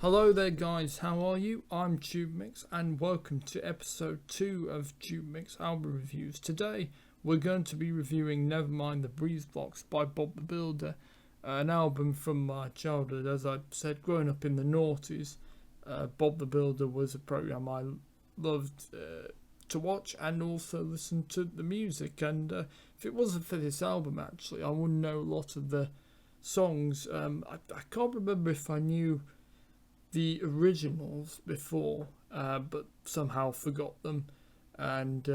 Hello there guys, how are you? I'm TubeMix and welcome to episode 2 of TubeMix album reviews. Today we're going to be reviewing Nevermind the Breezeblocks by Bob the Builder, an album from my childhood. As I said, growing up in the noughties, Bob the Builder was a program I loved to watch and also listen to the music, and if it wasn't for this album actually I wouldn't know a lot of the songs. I can't remember if I knew the originals before, but somehow forgot them, and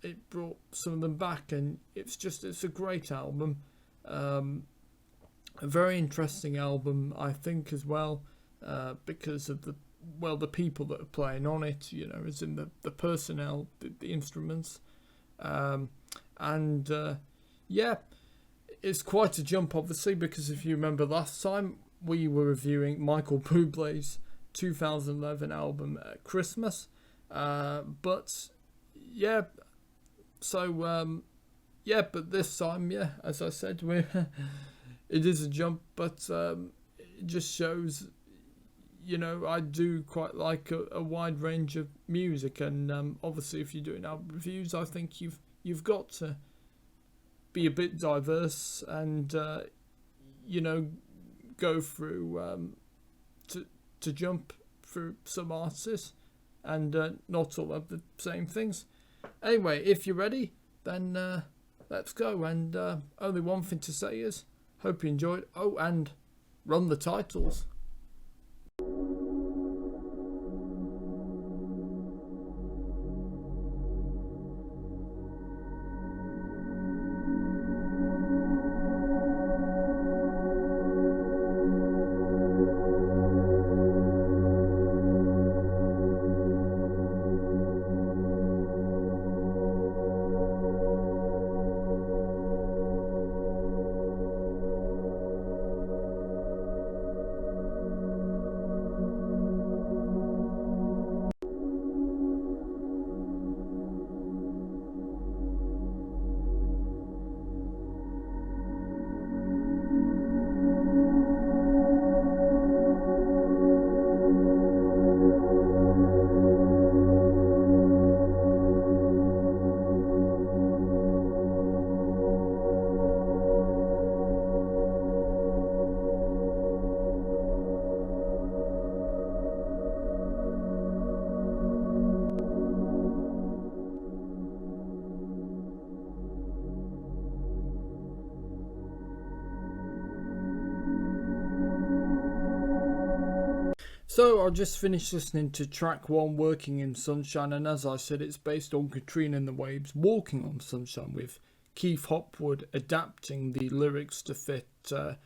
it brought some of them back, and it's a great album, a very interesting album I think as well, because of the people that are playing on it, as in the personnel, the instruments, and it's quite a jump obviously, because if you remember last time we were reviewing Michael Bublé's 2011 album Christmas, but this time, as I said, it is a jump, but it just shows, I do quite like a wide range of music, and obviously if you're doing album reviews, I think you've got to be a bit diverse and go through to jump through some artists and not all of the same things. Anyway, if you're ready, then let's go. And only one thing to say is, hope you enjoyed. Oh, and run the titles. So I just finished listening to track 1, Working in Sunshine, and as I said, it's based on Katrina and the Waves' Walking on Sunshine, with Keith Hopwood adapting the lyrics to fit the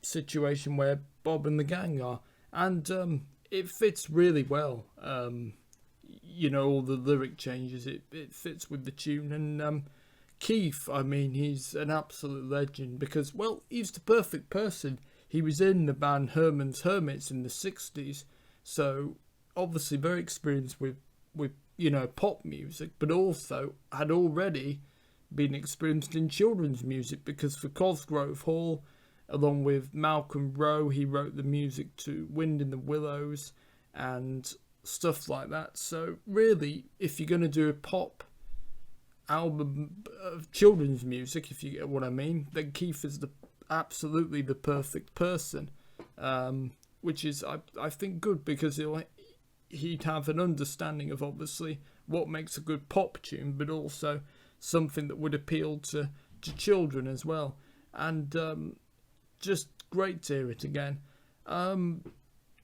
situation where Bob and the gang are, and it fits really well. All the lyric changes, it fits with the tune, and Keith, he's an absolute legend, because, he's the perfect person. He was in the band Herman's Hermits in the 60s, so obviously very experienced with pop music, but also had already been experienced in children's music, because for Cosgrove Hall, along with Malcolm Rowe, he wrote the music to Wind in the Willows and stuff like that. So really, if you're going to do a pop album of children's music, if you get what I mean, then Keith is absolutely the perfect person, which is I think good, because he'd have an understanding of obviously what makes a good pop tune, but also something that would appeal to children as well, and just great to hear it again.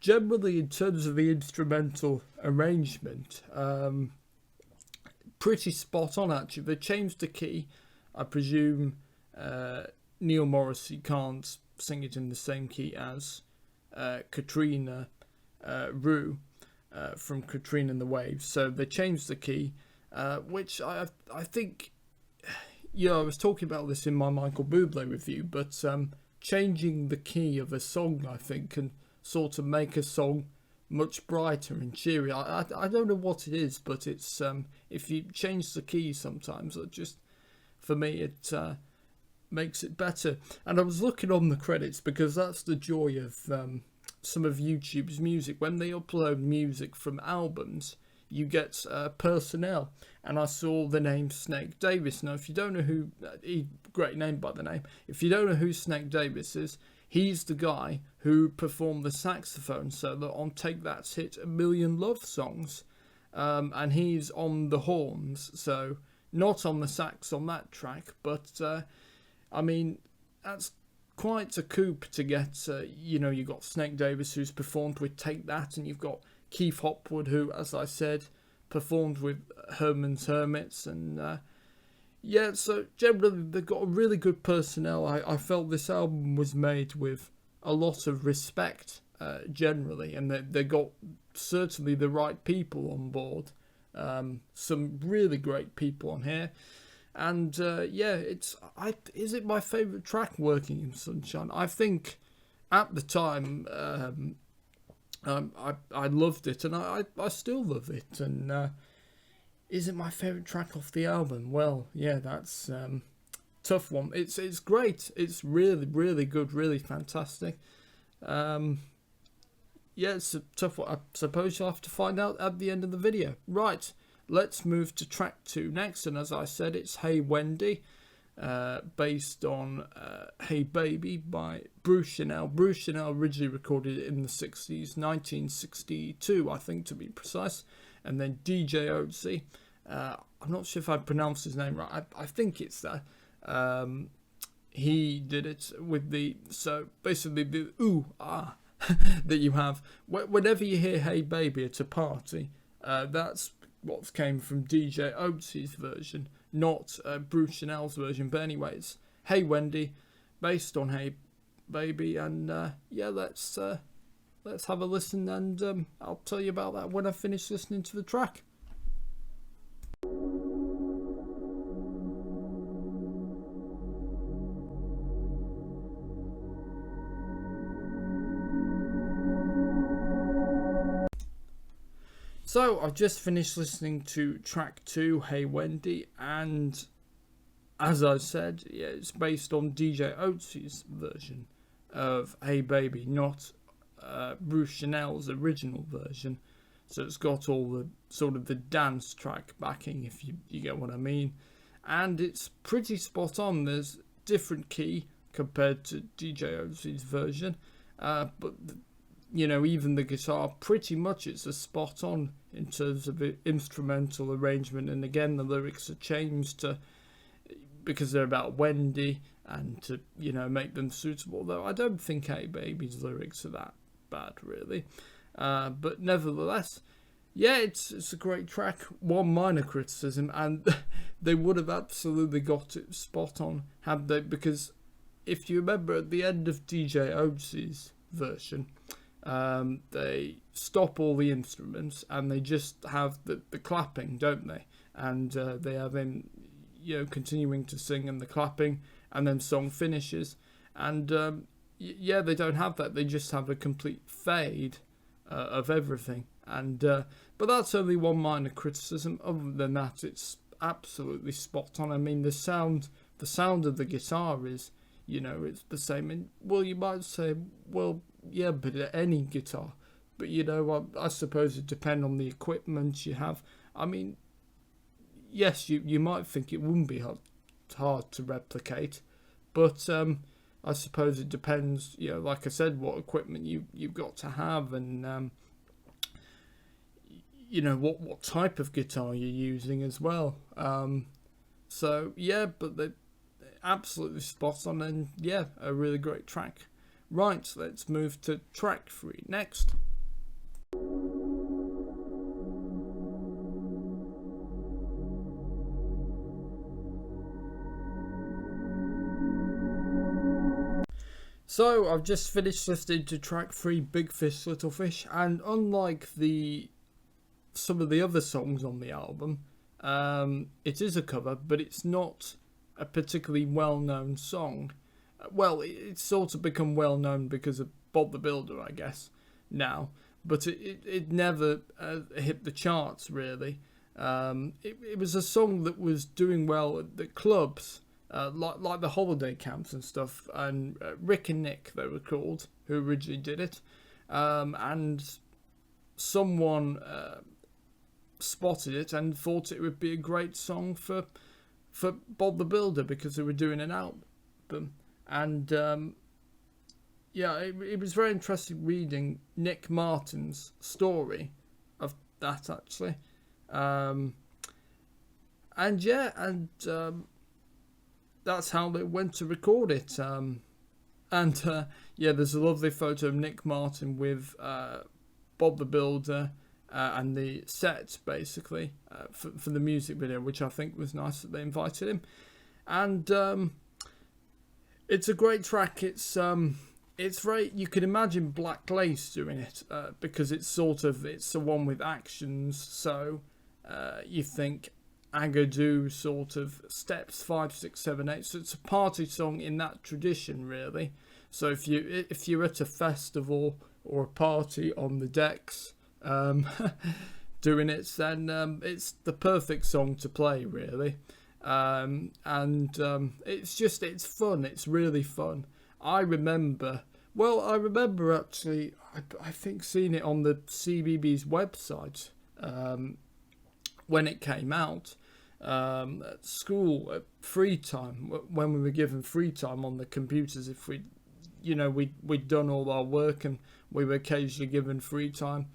Generally, in terms of the instrumental arrangement, pretty spot on actually. They changed the key. I presume Neil Morrissey can't sing it in the same key as Katrina Rue from Katrina and the Waves, so they changed the key, which I think, I was talking about this in my Michael Bublé review, but changing the key of a song, I think, can sort of make a song much brighter and cheery. I don't know what it is, but it's if you change the key sometimes, it just, for me, it makes it better. And I was looking on the credits, because that's the joy of some of YouTube's music, when they upload music from albums, you get personnel, and I saw the name Snake Davis. Now, if you don't know who, great name by the name, if you don't know who Snake Davis is, he's the guy who performed the saxophone solo on Take That's hit A Million Love Songs, and he's on the horns, so not on the sax on that track, but I mean, that's quite a coup to get. You know, you've got Snake Davis, who's performed with Take That, and you've got Keith Hopwood, who, as I said, performed with Herman's Hermits, and yeah, so generally they've got a really good personnel. I felt this album was made with a lot of respect, generally, and they got certainly the right people on board. Some really great people on here, and yeah, is it my favourite track, Working in Sunshine? I think at the time I loved it, and I still love it. And is it my favourite track off the album? Well, yeah, that's tough one. It's great. It's really, really good, really fantastic. Yeah, it's a tough one. I suppose you'll have to find out at the end of the video. Right, let's move to track 2 next, and as I said, it's Hey Wendy, based on Hey Baby by Bruce Chanel. Bruce Chanel originally recorded it in the 60s, 1962 I think to be precise, and then DJ Otzi, I'm not sure if I pronounced his name right, I think it's that, he did it with the, so basically the ooh ah that you have whenever you hear Hey Baby at a party, that's what came from DJ Otzi's version, not Bruce Chanel's version. But anyways, Hey Wendy, based on Hey Baby, and yeah, let's have a listen, and I'll tell you about that when I finish listening to the track. So I've just finished listening to track 2, Hey Wendy, and as I said, yeah, it's based on DJ Otzi's version of Hey Baby, not Bruce Chanel's original version. So it's got all the sort of the dance track backing, if you get what I mean, and it's pretty spot on. There's different key compared to DJ Otzi's version, but you know, even the guitar, pretty much it's a spot on in terms of instrumental arrangement. And again, the lyrics are changed to, because they're about Wendy, and to, you know, make them suitable. Though I don't think Hey Baby's lyrics are that bad, really. But nevertheless, yeah, it's a great track. One minor criticism, and they would have absolutely got it spot on had they, because if you remember at the end of DJ Otzi's version, they stop all the instruments and they just have the clapping, don't they? And they have him, you know, continuing to sing and the clapping, and then song finishes. And yeah, they don't have that. They just have a complete fade of everything. And but that's only one minor criticism. Other than that, it's absolutely spot on. I mean, the sound of the guitar is, you know, it's the same. And well, you might say, well, yeah, but any guitar. But, you know, I suppose it depends on the equipment you have. I mean, yes, you might think it wouldn't be hard to replicate, but I suppose it depends, you know, like I said, what equipment you've got to have, and you know, what type of guitar you're using as well. So yeah, but they're absolutely spot on, and yeah, a really great track. Right, let's move to track 3 next. So I've just finished listening to track 3, Big Fish, Little Fish, and unlike some of the other songs on the album, it is a cover, but it's not a particularly well-known song. Well, it's sort of become well-known because of Bob the Builder, I guess, now, but it never hit the charts, really. It was a song that was doing well at the clubs, like the holiday camps and stuff, and Rick and Nick, they were called, who originally did it. and someone spotted it and thought it would be a great song for Bob the Builder because they were doing an album. And yeah, it was very interesting reading Nick Martin's story of that, actually. And yeah, and that's how they went to record it. And yeah, there's a lovely photo of Nick Martin with Bob the Builder and the set, basically, for the music video, which I think was nice that they invited him. And it's a great track. It's very, you can imagine Black Lace doing it, because it's the one with actions, so you think Agadoo sort of steps 5, 6, 7, 8. So it's a party song in that tradition, really. So if you're at a festival or a party on the decks doing it, then it's the perfect song to play, really. It's fun. It's really fun. I remember actually, I think seeing it on the CBBS website when it came out. At school, at free time, when we were given free time on the computers, if we'd done all our work and we were occasionally given free time.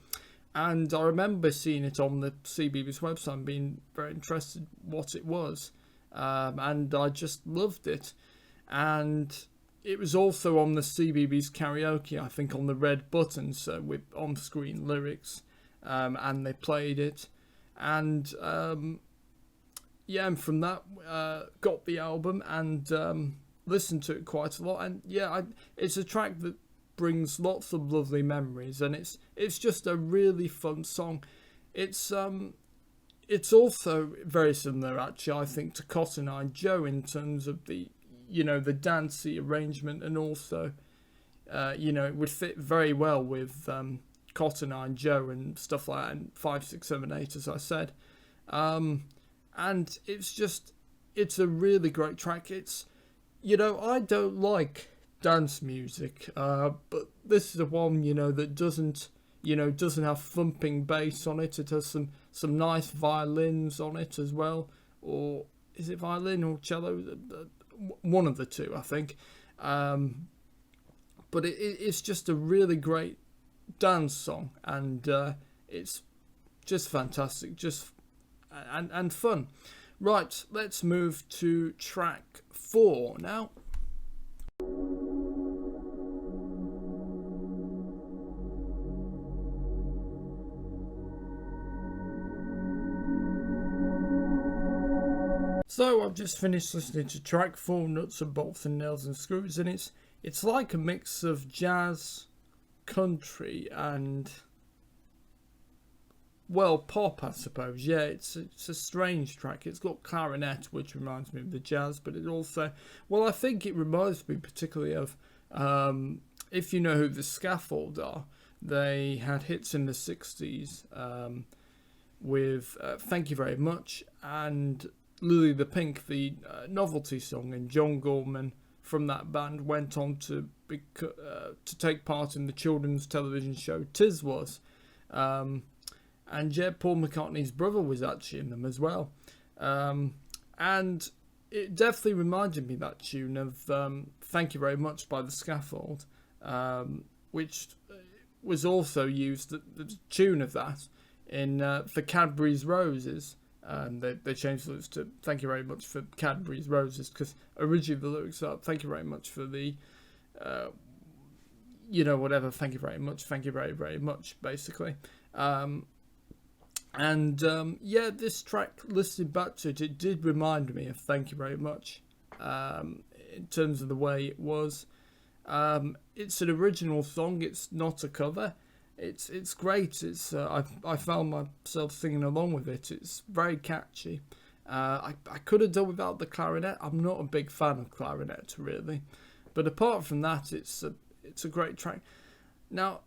And I remember seeing it on the CBBS website and being very interested what it was. And I just loved it. And it was also on the CBBS karaoke, I think, on the red button, so with on-screen lyrics. And they played it. And yeah, and from that, got the album and listened to it quite a lot. And yeah, it's a track that brings lots of lovely memories, and it's just a really fun song. It's also very similar, actually, I think, to Cotton Eye Joe in terms of the dancey arrangement, and also it would fit very well with Cotton Eye Joe and stuff like that, and 5, 6, 7, 8, as I said. And it's a really great track. It's, I don't like dance music, but this is a one, that doesn't have thumping bass on it. It has some nice violins on it as well, or is it violin or cello? One of the two, I think. But it's just a really great dance song, and it's just fantastic, and fun. Right, let's move to track 4 now. So I've just finished listening to track 4, Nuts and Bolts and Nails and Screws, and it's like a mix of jazz, country, and, well, pop, I suppose. Yeah, it's a strange track. It's got clarinet, which reminds me of the jazz, but it also, well, I think it reminds me particularly of, if you know who the Scaffold are, they had hits in the 60s with Thank You Very Much and Lily the Pink, the novelty song, and John Gorman from that band went on to take part in the children's television show Tiswas. And yeah, Paul McCartney's brother was actually in them as well. And it definitely reminded me, that tune, of Thank You Very Much by the Scaffold, which was also used, the tune of that, in for Cadbury's Roses. They changed the lyrics to Thank You Very Much for Cadbury's Roses, because originally the lyrics are Thank You Very Much for the, whatever, thank you very much, thank you very, very much, basically. Yeah, this track, listening back to it did remind me of Thank You Very Much, in terms of the way it was. It's an original song, it's not a cover. It's great. I found myself singing along with it. It's very catchy. I could have done without the clarinet. I'm not a big fan of clarinet, really, but apart from that, it's a great track. Now,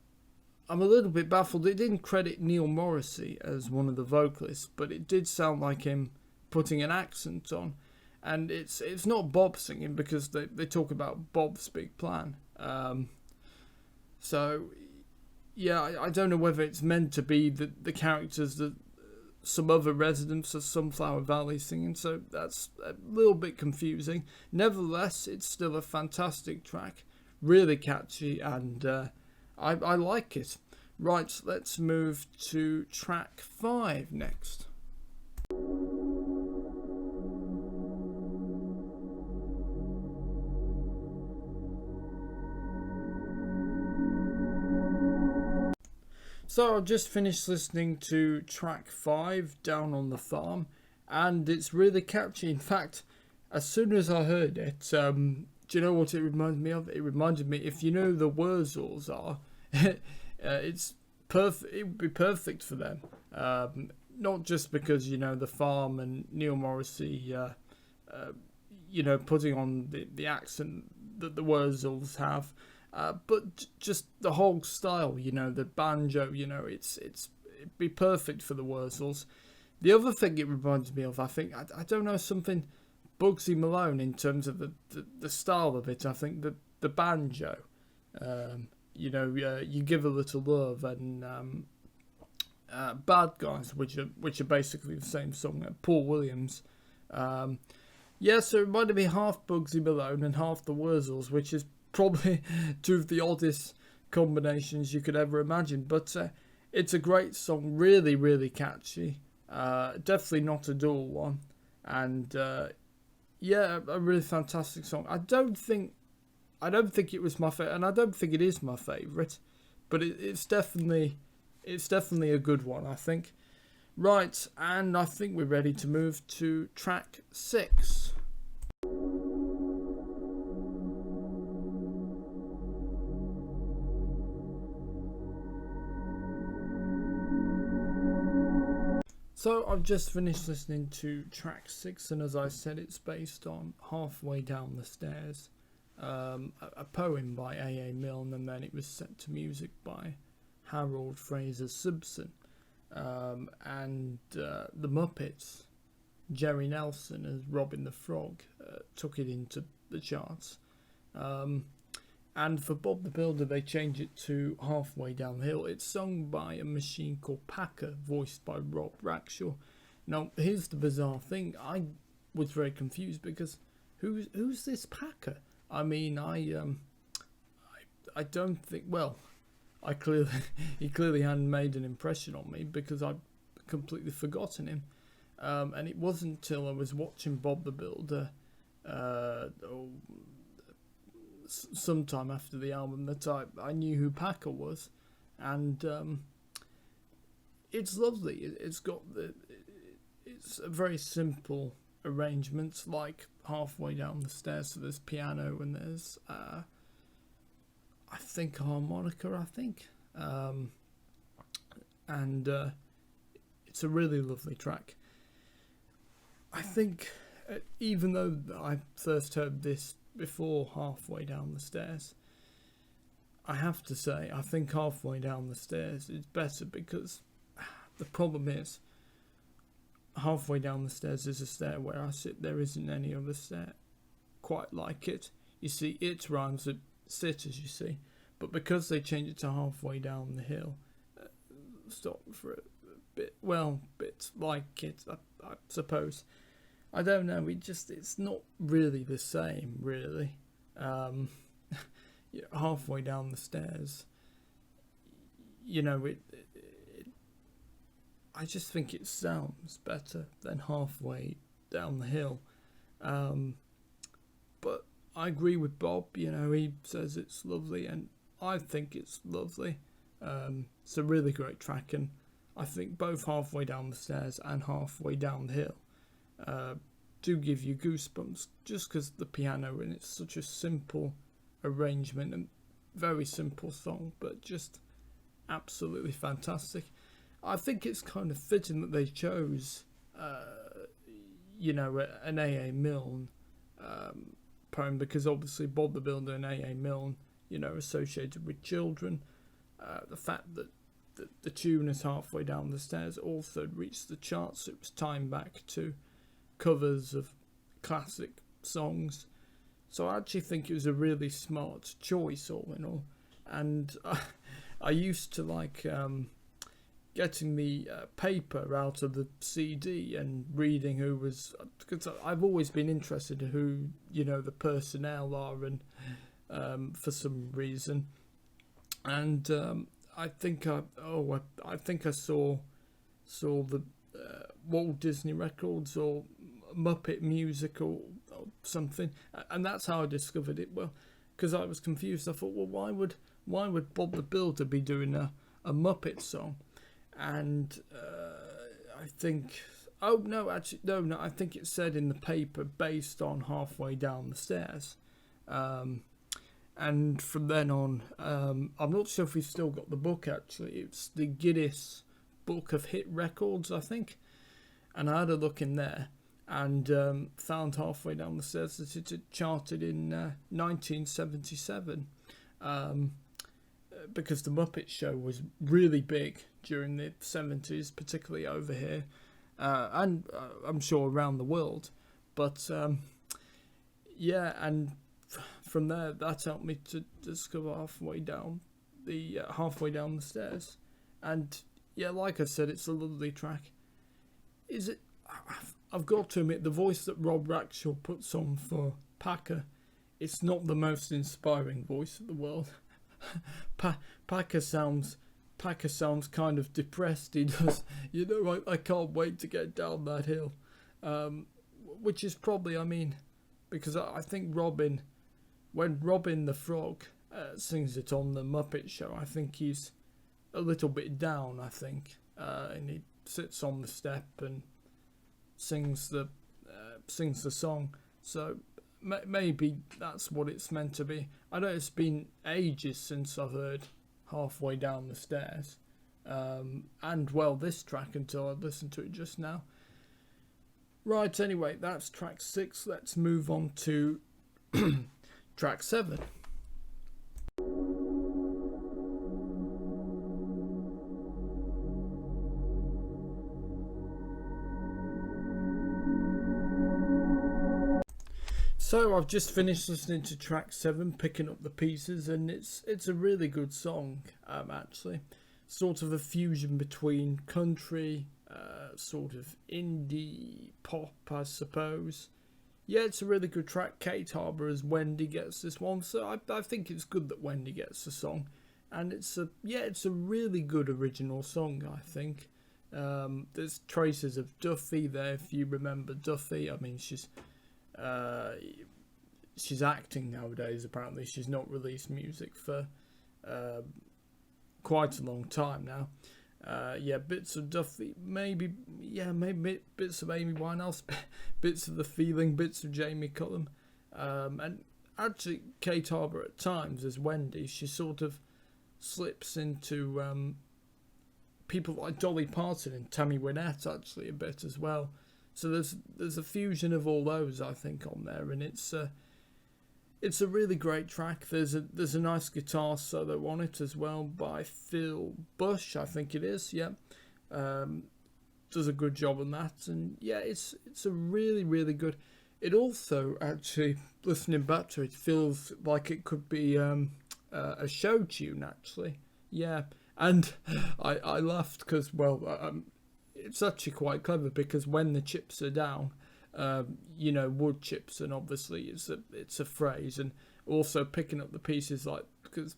I'm a little bit baffled. It didn't credit Neil Morrissey as one of the vocalists, but it did sound like him putting an accent on. And it's not Bob singing, because they talk about Bob's big plan. So yeah, I don't know whether it's meant to be the characters that some other residents of Sunflower Valley singing, so that's a little bit confusing. Nevertheless, it's still a fantastic track, really catchy, and I like it. Right, let's move to track 5 next. So I've just finished listening to track 5, Down on the Farm, and it's really catchy. In fact, as soon as I heard it, do you know what it reminded me of? It reminded me, if you know the Wurzels are, it's perfect. It would be perfect for them. Not just because, you know, the farm and Neil Morrissey, you know, putting on the accent that the Wurzels have, but just the whole style, you know, the banjo, you know, it'd be perfect for the Wurzels. The other thing it reminds me of, I think, I don't know, something Bugsy Malone in terms of the style of it. I think the banjo, you know, You Give a Little Love, and Bad Guys, which are basically the same song. Paul Williams. Yeah, so it reminded me half Bugsy Malone and half the Wurzels, which is probably two of the oddest combinations you could ever imagine. But it's a great song, really, really catchy. Definitely not a dull one. And yeah, a really fantastic song. I don't think it was my favorite, and I don't think it is my favorite, but it's definitely a good one, I think. Right, and I think we're ready to move to track 6. So I've just finished listening to track 6, and as I said, it's based on Halfway Down the Stairs, a poem by A.A. Milne, and then it was set to music by Harold Fraser Simpson. And the Muppets, Jerry Nelson as Robin the Frog, took it into the charts. And for Bob the Builder, they changed it to Halfway Down the Hill. It's sung by a machine called Packer, voiced by Rob Rackshaw. Now, here's the bizarre thing. I was very confused because who's this Packer? I mean, I don't think, well, he clearly hadn't made an impression on me because I'd completely forgotten him. And it wasn't until I was watching Bob the Builder sometime after the album that I knew who Packer was. And it's lovely. It's a very simple arrangement, like Halfway Down the Stairs. So there's piano and there's I think harmonica, and it's a really lovely track. I think even though I first heard this before Halfway Down the Stairs, I have to say I think Halfway Down the Stairs is better, because the problem is Halfway Down the Stairs is a stair where I sit. There isn't any other stair quite like it. You see, it rhymes with sit, as you see, but because they changed it to Halfway Down the Hill, stop for a bit, well, bit like it, I suppose. I don't know, it's not really the same, really. Halfway Down the Stairs, you know, I just think it sounds better than Halfway Down the Hill. But I agree with Bob, you know, he says it's lovely, and I think it's lovely. It's a really great track, and I think both Halfway Down the Stairs and Halfway Down the Hill do give you goosebumps, just because the piano, and it's such a simple arrangement and very simple song, but just absolutely fantastic. I think it's kind of fitting that they chose, an A.A. Milne poem, because obviously Bob the Builder and A.A. Milne, you know, associated with children. The fact that the tune is Halfway Down the Stairs also reached the charts. It was timed back to covers of classic songs. So I actually think it was a really smart choice, all in all. And I used to like getting the paper out of the CD and reading who was, because I've always been interested in who, you know, the personnel are, and for some reason, and I think I saw the Walt Disney Records or Muppet Music or something, and that's how I discovered it. Well, because I was confused, I thought, well, why would Bob the Builder be doing a Muppet song? And I think, oh no, actually no, I think it said in the paper based on Halfway Down the Stairs, and from then on, I'm not sure if we've still got the book. Actually, it's the Guinness Book of Hit Records, I think, and I had a look in there and found Halfway Down the Stairs that it had charted in 1977. Because the Muppet Show was really big during the 70s, particularly over here, and I'm sure around the world. But yeah, and from there, that helped me to discover Halfway Down the Stairs. And yeah, like I said, it's a lovely track. Is it? I've got to admit, the voice that Rob Rackshaw puts on for Packer, it's not the most inspiring voice in the world. Packer sounds kind of depressed. He does, you know. I can't wait to get down that hill, which is probably, I mean, because I think when Robin the Frog sings it on the Muppet Show, I think he's a little bit down. I think, and he sits on the step and sings the song. So maybe that's what it's meant to be. I know it's been ages since I've heard Halfway Down the Stairs, and well, this track until I listened to it just now. Right, anyway, that's track 6. Let's move on to track 7. So I've just finished listening to track 7, Picking Up the Pieces, and it's a really good song, actually. Sort of a fusion between country, sort of indie pop, I suppose. Yeah, it's a really good track. Kate Harbour as Wendy gets this one, so I think it's good that Wendy gets the song, and it's a really good original song, I think. There's traces of Duffy there, if you remember Duffy. I mean, she's acting nowadays. Apparently, she's not released music for quite a long time now. Yeah, bits of Duffy, maybe bits of Amy Winehouse, bits of The Feeling, bits of Jamie Cullum, and actually Kate Harbour at times as Wendy. She sort of slips into people like Dolly Parton and Tammy Wynette actually a bit as well. So there's a fusion of all those, I think, on there, and it's a really great track. There's a nice guitar solo on it as well by Phil Bush, I think it is. Yeah, does a good job on that, and yeah, it's a really, really good. It also, actually, listening back to it, feels like it could be a show tune, actually. Yeah, and I laughed because, well, it's actually quite clever, because when the chips are down, you know, wood chips, and obviously it's a phrase, and also picking up the pieces, like, because,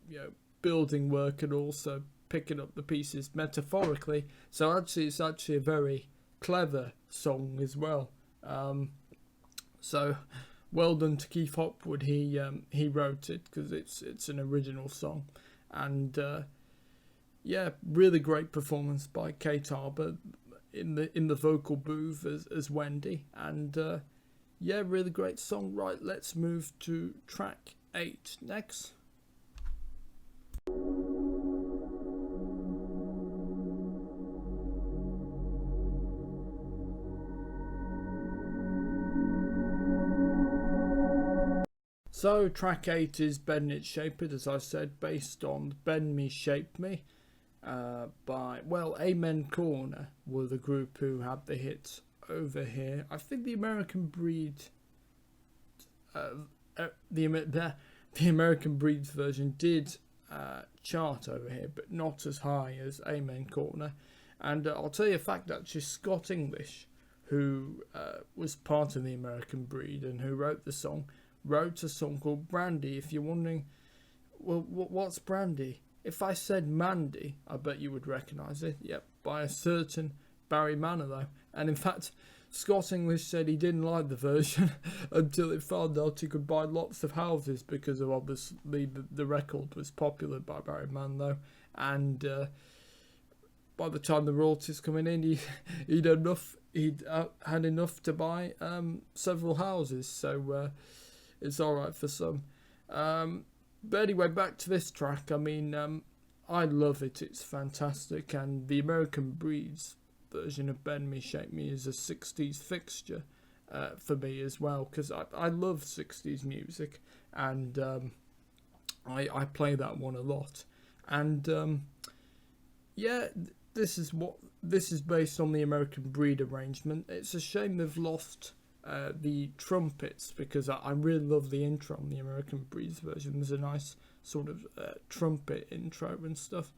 you know, building work and also picking up the pieces metaphorically. So actually, it's actually a very clever song as well. So well done to Keith Hopwood. He wrote it, because it's an original song, and yeah, really great performance by Kate Harbour in the vocal booth as Wendy, and yeah, really great song. Right, let's move to track 8 next. So track 8 is Bend It Shape It, as I said, based on Bend Me Shape Me by, well, Amen Corner were the group who had the hits over here. I think the American Breed, the American Breed's version did chart over here, but not as high as Amen Corner. And I'll tell you a fact, actually, Scott English, who was part of the American Breed and who wrote a song called Brandy. If you're wondering, well, what's Brandy? If I said Mandy, I bet you would recognise it. Yep, by a certain Barry Manilow. And in fact, Scott English said he didn't like the version until it found out he could buy lots of houses, because of obviously the record was popular by Barry Manilow. And by the time the royalties coming in, he'd had enough to buy several houses. So it's all right for some. But anyway, back to this track. I mean, I love it. It's fantastic. And the American Breed's version of Bend Me, Shape Me is a 60s fixture for me as well, because I love 60s music, and I play that one a lot. And yeah, this is based on the American Breed arrangement. It's a shame they've lost the trumpets, because I really love the intro on the American Breed's version. There's a nice sort of trumpet intro and stuff,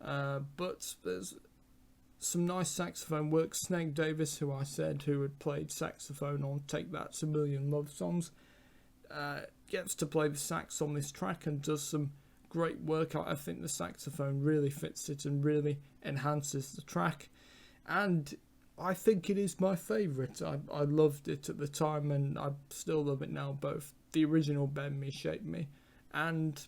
but there's some nice saxophone work. Snake Davis, who I said who had played saxophone on Take That's a Million Love Songs, gets to play the sax on this track and does some great work. I think the saxophone really fits it and really enhances the track, and I think it is my favourite. I loved it at the time, and I still love it now, both the original Bend Me, Shape Me and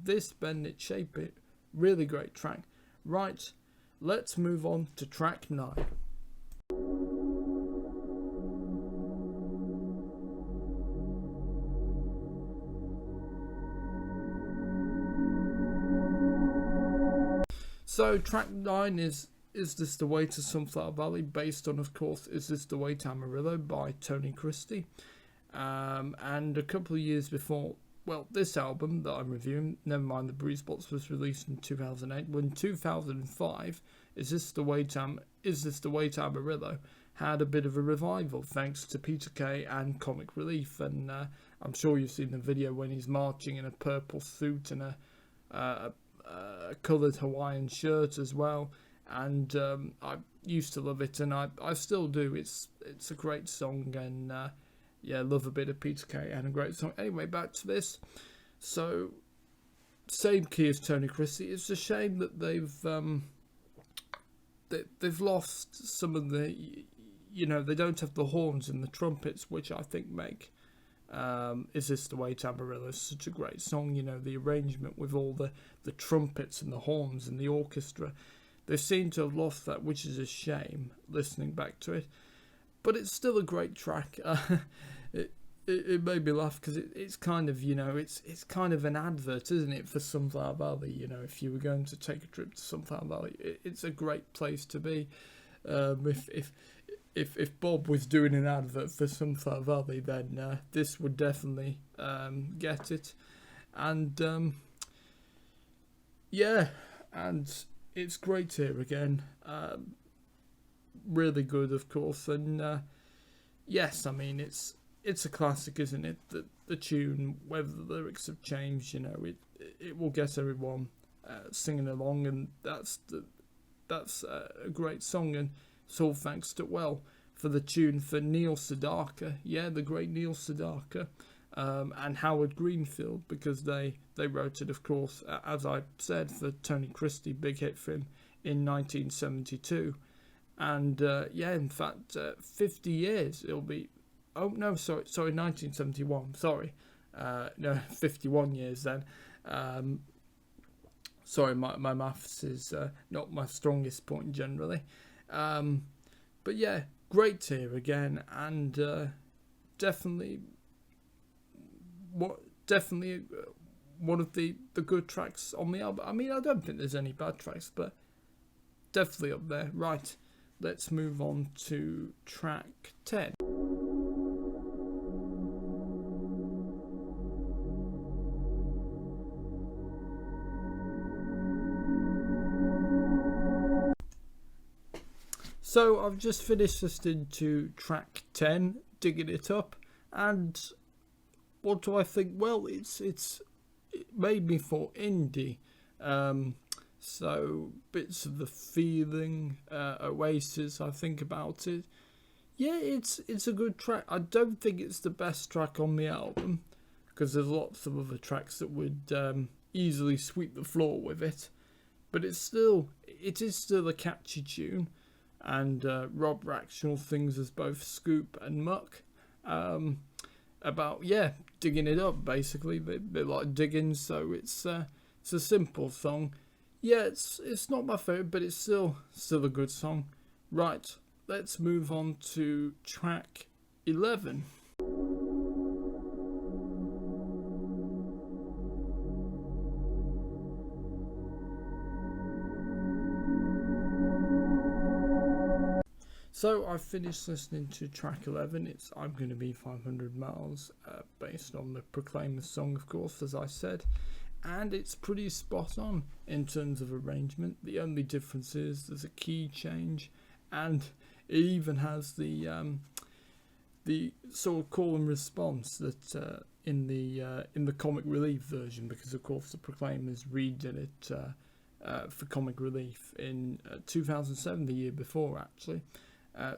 this Bend It, Shape It. Really great track. Right, let's move on to track 9. So track 9 is This the Way to Sunflower Valley, based on, of course, Is This the Way to Amarillo by Tony Christie. And a couple of years before, well, this album that I'm reviewing, never mind the Breezeblocks, was released in 2008. When 2005, Is This the Way to Amarillo had a bit of a revival, thanks to Peter Kay and Comic Relief. And I'm sure you've seen the video when he's marching in a purple suit and a coloured Hawaiian shirt as well. And I used to love it, and I still do. It's a great song, and yeah, love a bit of Peter Kay and a great song. Anyway, back to this. So, same key as Tony Christie. It's a shame that they've lost some of the, they don't have the horns and the trumpets, which I think make Is This the Way to Amarillo such a great song. The arrangement with all the trumpets and the horns and the orchestra. They seem to have lost that, which is a shame, listening back to it. But it's still a great track. It made me laugh, because it's kind of, it's kind of an advert, isn't it, for Sunflower Valley? If you were going to take a trip to Sunflower Valley, it's a great place to be. If Bob was doing an advert for Sunflower Valley, then this would definitely get it. And yeah, and it's great here again. Really good, of course. And yes, I mean, it's a classic, isn't it? The tune, whether the lyrics have changed, it will get everyone singing along, and that's a great song. And it's all thanks to, for the tune for Neil Sedaka, the great Neil Sedaka, and Howard Greenfield, because they wrote it, of course, as I said, for Tony Christie, big hit for him in 1972. And in fact, 50 years it'll be. Oh no, sorry, 1971. Sorry, no, 51 years then. Sorry, my maths is not my strongest point generally. But yeah, great here again, and definitely one of the good tracks on the album. I mean, I don't think there's any bad tracks, but definitely up there. Right, let's move on to track 10. So I've just finished listening to track 10, Digging It Up, and what do I think? Well, it's made me for indie. So bits of The Feeling, Oasis, I think about it. Yeah, it's a good track. I don't think it's the best track on the album, because there's lots of other tracks that would easily sweep the floor with it. But it is still a catchy tune, and Rob Rackshall sings as both Scoop and Muck, about digging it up basically. They like digging, so it's a simple song. Yeah, it's not my favourite, but it's still a good song. Right, let's move on to track 11. So I finished listening to track 11. It's I'm Gonna Be 500 Miles, based on the Proclaimers song, of course, as I said. And it's pretty spot on in terms of arrangement. The only difference is there's a key change, and it even has the sort of call and response that in the comic relief version, because of course the Proclaimers redid it for comic relief in 2007, the year before actually.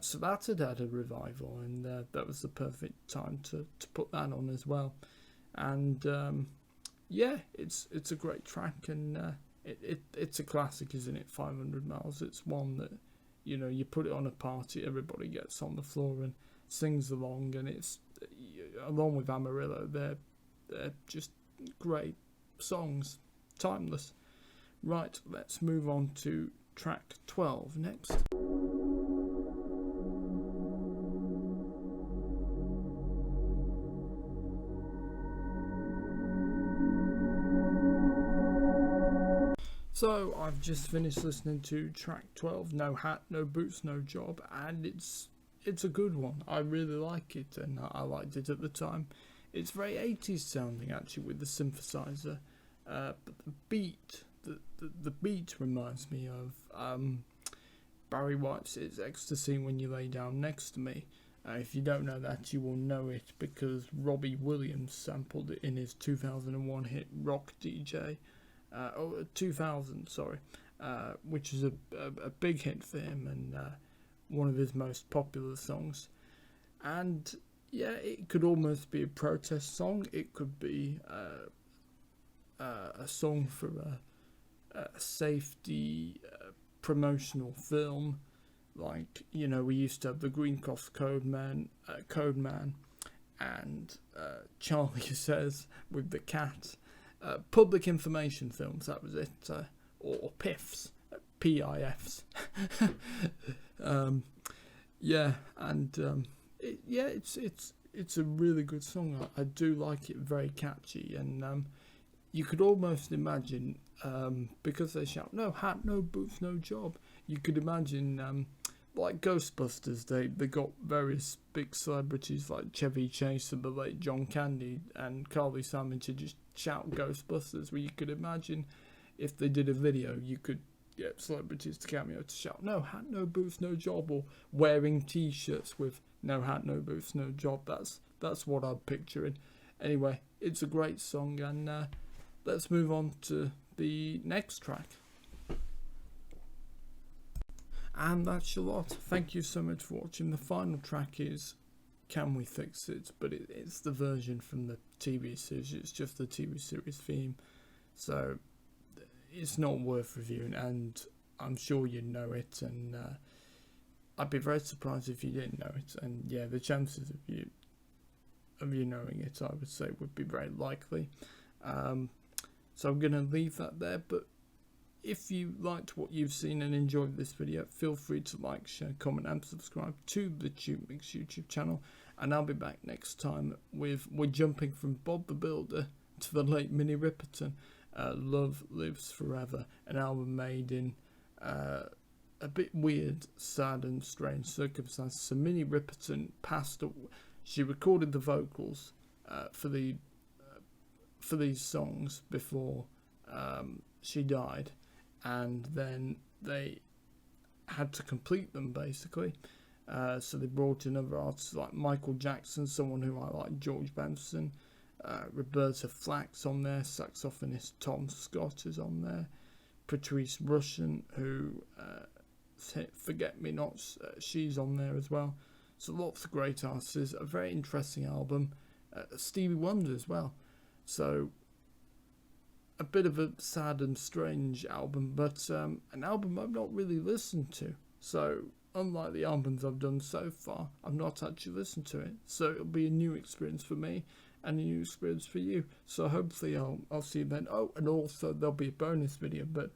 So that had a revival, and that was the perfect time to put that on as well. And it's a great track, and it's a classic, isn't it? 500 Miles. It's one that, you put it on a party, everybody gets on the floor and sings along, and it's, along with Amarillo, they're just great songs, timeless. Right, let's move on to track 12 next. So I've just finished listening to track 12, No Hat, No Boots, No Job, and it's a good one. I really like it, and I liked it at the time. It's very 80s sounding actually, with the synthesizer, but the beat, the beat reminds me of Barry White's "It's Ecstasy When You Lay Down Next to Me." If you don't know that, you will know it because Robbie Williams sampled it in his 2001 hit Rock DJ. 2000, sorry, which is a big hit for him, and one of his most popular songs. And yeah, it could almost be a protest song. It could be a song for a safety promotional film, like, we used to have the Green Cross Code Man, and Charlie Says with the cat. Public information films, that was it, or PIFs, PIFs. It's a really good song. I do like it, very catchy, and you could almost imagine, because they shout "No hat, no boots, no job," you could imagine like Ghostbusters. They got various big celebrities like Chevy Chase and the late John Candy and Carly Simon to just shout Ghostbusters, where you could imagine if they did a video, you could get celebrities to cameo to shout "No hat, no boots, no job," or wearing t-shirts with "No hat, no boots, no job." That's what I'm picturing. Anyway, it's a great song, and let's move on to the next track. And that's a lot. Thank you so much for watching. The final track is Can We Fix It? But it's the version from the TV series. It's just the TV series theme. So it's not worth reviewing, and I'm sure you know it, and I'd be very surprised if you didn't know it. And yeah, the chances of you knowing it, I would say, would be very likely. So I'm going to leave that there, but if you liked what you've seen and enjoyed this video, feel free to like, share, comment and subscribe to the TubeMix YouTube channel, and I'll be back next time we're jumping from Bob the Builder to the late Minnie Ripperton. Love Lives Forever, an album made in a bit weird, sad and strange circumstances. So Minnie Ripperton passed away. She recorded the vocals for these songs before she died, and then they had to complete them basically. So they brought in other artists like Michael Jackson, someone who I like, George Benson, Roberta Flack's on there, saxophonist Tom Scott is on there, Patrice Rushen, who Forget Me Nots, she's on there as well. So lots of great artists, a very interesting album. Stevie Wonder as well. So a bit of a sad and strange album, but an album I've not really listened to. So unlike the albums I've done so far, I've not actually listened to it. So it'll be a new experience for me and a new experience for you. So hopefully I'll see you then. Oh, and also there'll be a bonus video, but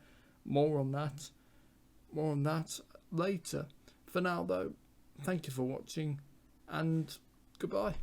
more on that later. For now though, thank you for watching and goodbye.